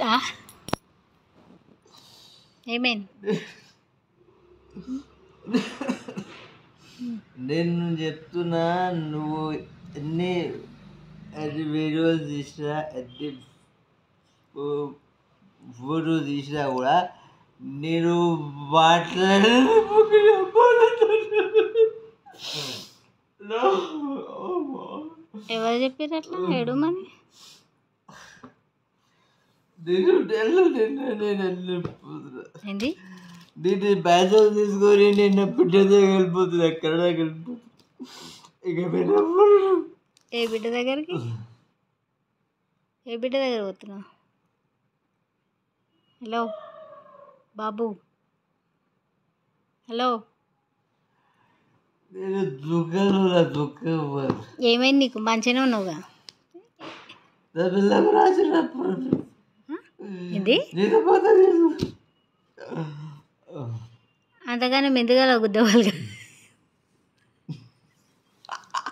ఆ? ఏమైంది? నేను చెప్తున్నా, నువ్వు ఎన్ని వీడియోలు తీసినా, ఎన్ని ఫోటో తీసినా కూడా నేను ఎవరు చెప్పారు అట్లా ఏడుమని? ఏంది? దీన్ని బ్యాచర్ తీసుకొని నేను బిడ్డ దగ్గర వెళ్ళిపోతున్నా, కన్నడకి వెళ్ళిపోతున్నా. ఇక ఏ బిడ్డ దగ్గరికి? ఏ బిడ్డ దగ్గర పోతున్నావు? హలో బాబు, హలో. నేను దుఃఖం ఏమైంది నీకు? మంచిగానే ఉన్నావుగా? నా పిల్లకు రాసినప్పుడు ఏంది? అంతగానే మెందుగా గుద్దవాళ్ళుగా